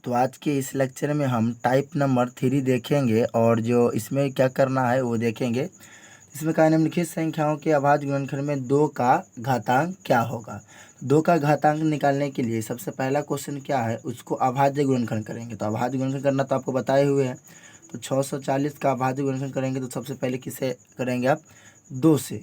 तो आज के इस लेक्चर में हम टाइप नंबर 3 देखेंगे और जो इसमें क्या करना है वो देखेंगे। इसमें कहा निम्नलिखित संख्याओं के अभाज्य गुणनखंड में 2 का घातांक क्या होगा। 2 का घातांक निकालने के लिए सबसे पहला क्वेश्चन क्या है, उसको अभाज्य गुणनखंड करेंगे। तो अभाज्य गुणनखंड करना तो आपको बताए हुए हैं। तो 640 का अभाज्य गुणनखंड करेंगे तो सबसे पहले किसे करेंगे आप, 2 से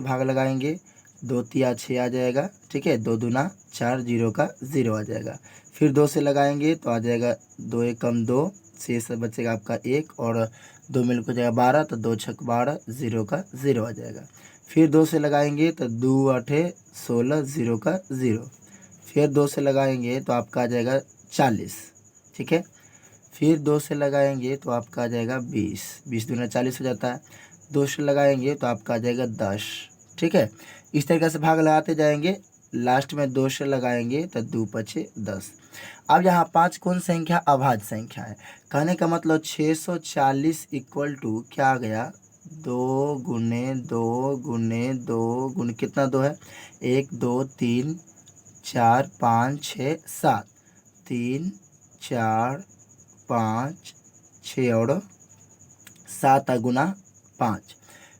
भाग लगाएंगे। 2 तिया 6 आ जाएगा, ठीक है। 2 दूना 4, 0 का 0 आ जाएगा। फिर 2 से लगाएंगे तो आ जाएगा 2 एकम 2, शेष बचेगा आपका 1 और 2 मिल को जाएगा 12, तो 2 छक 12, 0 का 0 आ जाएगा। फिर 2 से लगाएंगे तो 2 8 16, 0 का 0। फिर 2 से लगाएंगे तो आपका आ जाएगा 40, ठीक है। फिर 2 से लगाएंगे तो आपका आ जाएगा 20, 20 दूना 40 हो जाता है। 2 से लगाएंगे तो आपका आ जाएगा 10, ठीक है। इस तरीके से भाग लगाते जाएंगे, लास्ट में 2 से लगाएंगे तो 2 पचे 10। अब यहाँ 5 कौन संख्या अभाज्य संख्या है। कहने का मतलब 640 इक्वल टू क्या आ गया, 2 गुने 2 गुने 2 गुने कितना 2 है, 1 2 3 4 5 6 7, 3 4 5 6 और 7 गुना 5।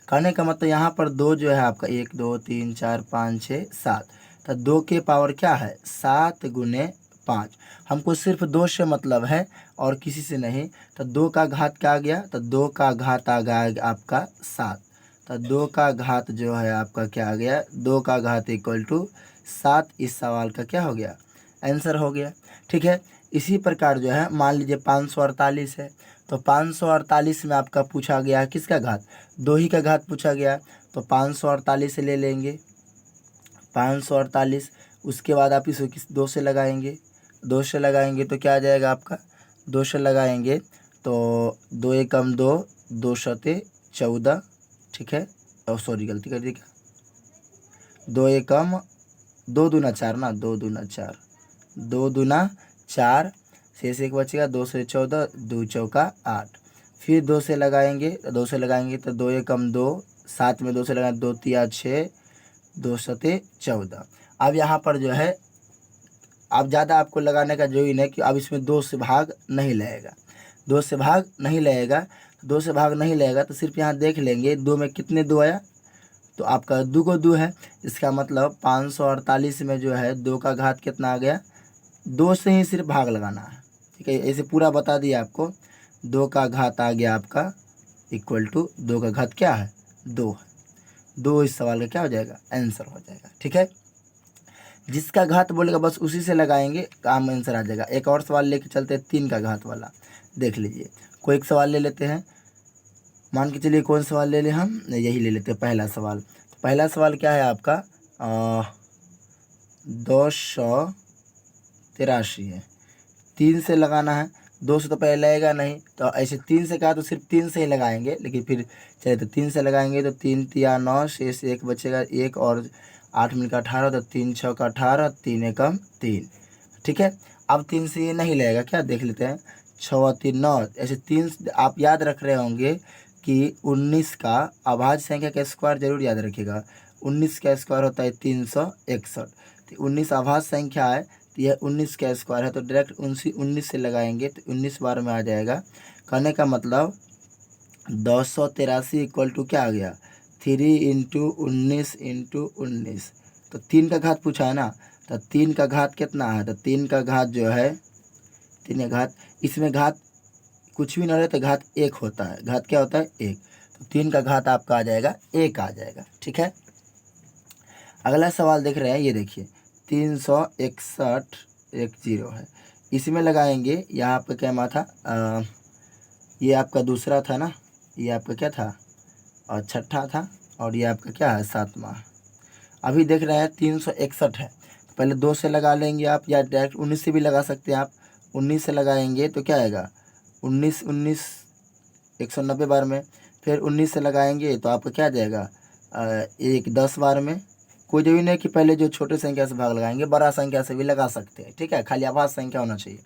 कहने का मतलब यहाँ पर 2 जो है आपका 1 2 3 4 5 6 7, तो 2 के पावर क्या है 7 गुने 5। हमको सिर्फ 2 से मतलब है और किसी से नहीं। तो 2 का घात क्या आ गया, तो 2 का घात आ गया आपका 7। तो 2 का घात जो है आपका क्या आ गया, 2 का घात इक्वल टू 7। इस सवाल का क्या हो गया, आंसर हो गया, ठीक है। इसी प्रकार जो है मान लीजिए 548 है, तो 548 में आपका पूछा गया किसका घात, 2 ही का घात पूछा गया। तो 548 ले लेंगे, 548। उसके बाद आप इसको 2 से लगाएंगे, 2 से लगाएंगे तो क्या आ जाएगा आपका, 2 से लगाएंगे तो 2 एकम 2, 2 सते 14, ठीक है। और सॉरी गलती कर दी क्या, 2 एकम 2 दूना 4 ना, 2 दूना 4, 2 दूना 4, शेष 1 बचेगा, 2 से 14, 2 चौका 8। फिर 2 से लगाएंगे, 2 से लगाएंगे तो 2 एकम 2, 7 में 2 से लगाएंगे 2 तिया 6, 2 सते 14। अब यहाँ पर जो है अब ज़्यादा आपको लगाने का जो ही नहीं कि अब इसमें 2 से भाग नहीं लगेगा, 2 से भाग नहीं लगेगा। 2 से भाग नहीं लगेगा तो सिर्फ यहाँ देख लेंगे 2 में कितने 2 आया, तो आपका 2 को 2 है। इसका मतलब 548 में जो है 2 का घात कितना आ गया, 2 से ही सिर्फ भाग लगाना है, ठीक है। ऐसे पूरा बता दिया आपको, 2 का घात आ गया आपका इक्वल टू 2 का घात क्या है 2 है। 2 इस सवाल का क्या हो जाएगा, आंसर हो जाएगा, ठीक है। जिसका घात बोलेगा बस उसी से लगाएंगे, काम आंसर आ जाएगा। एक और सवाल लेके चलते हैं 3 का घात वाला, देख लीजिए। कोई एक सवाल ले लेते हैं, मान के चलिए कौन सवाल ले लें हम, यही ले लेते हैं पहला सवाल। तो पहला सवाल क्या है आपका 283 है, 3 से लगाना है। 2 से तो पहले लगेगा नहीं, तो ऐसे 3 से कहा तो सिर्फ 3 से ही लगाएंगे, लेकिन फिर चलिए तो 3 से लगाएंगे तो 3 तिया 9, शेष 1 बचेगा 1 और 8 मिलकर 18, तो 3 6 का 18, 3 एकम 3, ठीक है। अब 3 से ये नहीं लगेगा, क्या देख लेते हैं, 6 3 9, ऐसे 3 आप याद रख रहे होंगे कि 19 का अभाज्य संख्या का स्क्वायर जरूर याद रखिएगा। 19 का स्क्वायर होता है 361, तो 19 अभाज्य संख्या है, तो यह 19 का स्क्वायर है, तो डायरेक्ट 19 से लगाएंगे तो 19 बार में आ जाएगा। कहने का मतलब 283 इक्वल टू क्या आ गया, 3 इंटू 19 इंटू 19। तो 3 का घात पूछा है ना, तो 3 का घात कितना है, तो 3 का घात जो है 3 का घात, इसमें घात कुछ भी ना रहे तो घात 1 होता है, घात क्या होता है 1, तो 3 का घात आपका आ जाएगा 1 आ जाएगा, ठीक है। अगला सवाल देख रहे हैं, ये देखिए 361 एक 0 है, इसमें लगाएंगे। यहाँ पे क्या था ये आपका दूसरा था ना, ये आपका क्या था और छठा था, और ये आपका क्या है 7वां। अभी देख रहे हैं 361 है, तो पहले 2 से लगा लेंगे आप, या डायरेक्ट 19 से भी लगा सकते हैं आप। 19 से लगाएंगे तो क्या आएगा 19 19 190 बार में। फिर 19 से लगाएंगे तो आपका क्या आ जाएगा 1 10 बार में। कोई जरूरी नहीं कि पहले जो छोटे संख्या से भाग लगाएंगे, बड़ा संख्या से भी लगा सकते हैं, ठीक है, खाली आभाज्य संख्या होना चाहिए।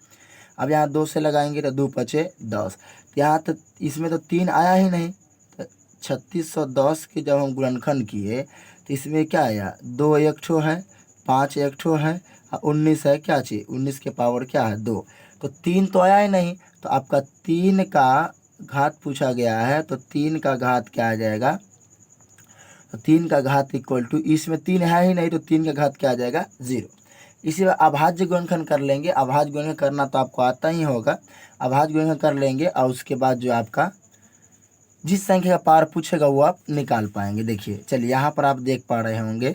अब यहाँ 2 से लगाएंगे तो 2 पचे 10, यहाँ तो इसमें तो 3 आया ही नहीं, तो 3610 के जब हम गुणनखंड किए तो इसमें क्या आया, 2 एक ठो है, 5 एक ठो है और 19 है, क्या चाहिए 19 के पावर क्या है 2, तो 3 तो आया ही नहीं, तो आपका 3 का घात पूछा गया है, तो 3 का घात क्या आ जाएगा, तो 3 का घात इक्वल टू, इसमें 3 है ही नहीं तो 3 का घात क्या आ जाएगा 0। इसी बार अभाज्य गुणनखंड कर लेंगे, अभाज्य गुणनखंड करना तो आपको आता ही होगा। अभाज्य गुणनखंड कर लेंगे और उसके बाद जो आपका जिस संख्या का पार पूछेगा वो आप निकाल पाएंगे। देखिए चलिए यहाँ पर आप देख पा रहे होंगे,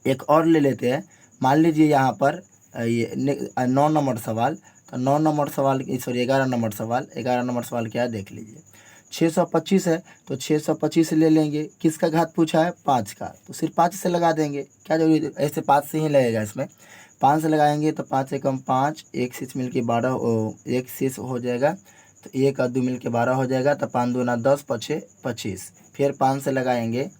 एक और ले लेते हैं। मान लीजिए यहाँ पर ये 9 नंबर सवाल, तो 9 नंबर सवाल, सॉरी 11 नंबर सवाल, 11 नंबर सवाल क्या है देख लीजिए। 625 है तो 625 ले लेंगे, किसका घात पूछा है 5 का, तो सिर्फ 5 से लगा देंगे, क्या जरूरी है, ऐसे 5 से ही लगेगा इसमें। 5 से लगाएंगे तो 5 से कम 5, 1 6 मिल के 12, 1 6 हो जाएगा, तो 1 और 2 मिल के 12 हो जाएगा, तो 5 दूना 10, 5 25, फिर 5 से लगाएंगे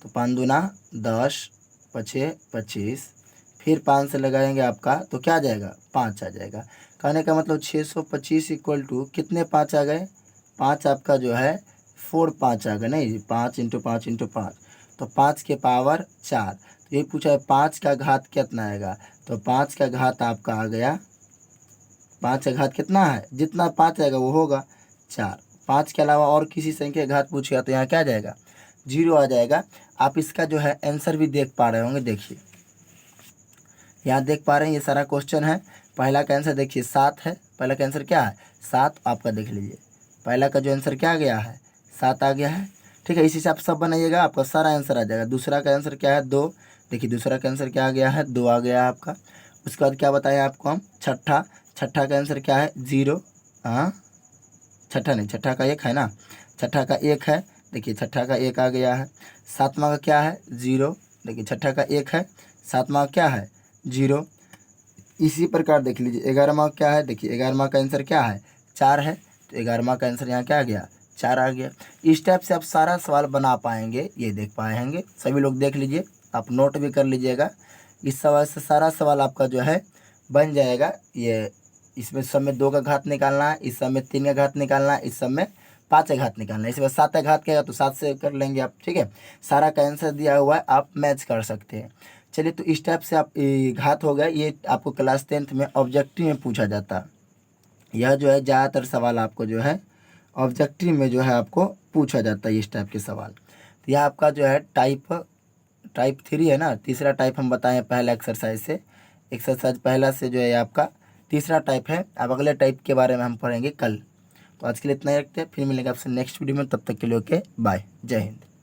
तो 5 दूना 10, 5 25, फिर 5 से लगाएंगे आपका तो क्या आ जाएगा 5 आ जाएगा। कहने का मतलब 625 इक्वल टू कितने 5 आ गए, 5 आपका जो है 4 5 आ गए, नहीं 5 इंटू 5 इंटू 5, तो 5 के पावर 4। तो ये पूछा है 5 का घात कितना आएगा, तो 5 का घात आपका आ गया, 5 का घात कितना है, जितना 5 आएगा वो होगा 4। 5 के अलावा और किसी संख्या का घात पूछेगा तो यहाँ क्या आ जाएगा 0 आ जाएगा। आप इसका जो है आंसर भी देख पा रहे होंगे, देखिए यहाँ देख पा रहे हैं, ये सारा क्वेश्चन है। पहला का आंसर देखिए 7 है, पहला का आंसर क्या है 7, आपका देख लीजिए पहला का जो आंसर क्या आ गया है 7 आ गया है, ठीक है। इसी से आप सब बनाइएगा, आपका सारा आंसर आ जाएगा। दूसरा का आंसर क्या है 2, देखिए दूसरा का आंसर क्या आ गया है 2 आ गया है आपका। उसके बाद क्या बताएं आपको हम, छठा का आंसर क्या है 0, हाँ छठा नहीं, छठा का 1 है ना, छठा का 1 है, देखिए छठा का 1 आ गया है। सातवां का क्या है 0, देखिए छठा का 1 है, सातवां का क्या है 0। इसी प्रकार देख लीजिए 11वां क्या है, देखिए 11वां का आंसर क्या है 4 है, तो 11वां का आंसर यहाँ क्या आ गया 4 आ गया। इस टाइप से आप सारा सवाल बना पाएंगे, ये देख पाएंगे। सभी लोग देख लीजिए, आप नोट भी कर लीजिएगा। इस सवाल से सारा सवाल आपका जो है बन जाएगा। ये इसमें सब में 2 का घात निकालना है, इस सब में 3 का घात निकालना है, इस सब में 5 का घात निकालना है। इसमें 7 का घात क्या है तो 7 से कर लेंगे आप, ठीक है। सारा का आंसर दिया हुआ है, आप मैच कर सकते हैं। चलिए तो इस टाइप से आप घात हो गया, ये आपको क्लास 10th में ऑब्जेक्टिव में पूछा जाता है। यह जो है ज़्यादातर सवाल आपको जो है ऑब्जेक्टिव में जो है आपको पूछा जाता है इस टाइप के सवाल। तो यह आपका जो है टाइप 3 है ना, तीसरा टाइप हम बताएं पहला एक्सरसाइज से। एक्सरसाइज पहला से जो है आपका तीसरा टाइप है। अब अगले टाइप के बारे में हम पढ़ेंगे कल। तो आज के लिए इतना ही रखते हैं, फिर मिलेंगे आपसे नेक्स्ट वीडियो में। तब तक के लिए ओके बाय, जय हिंद।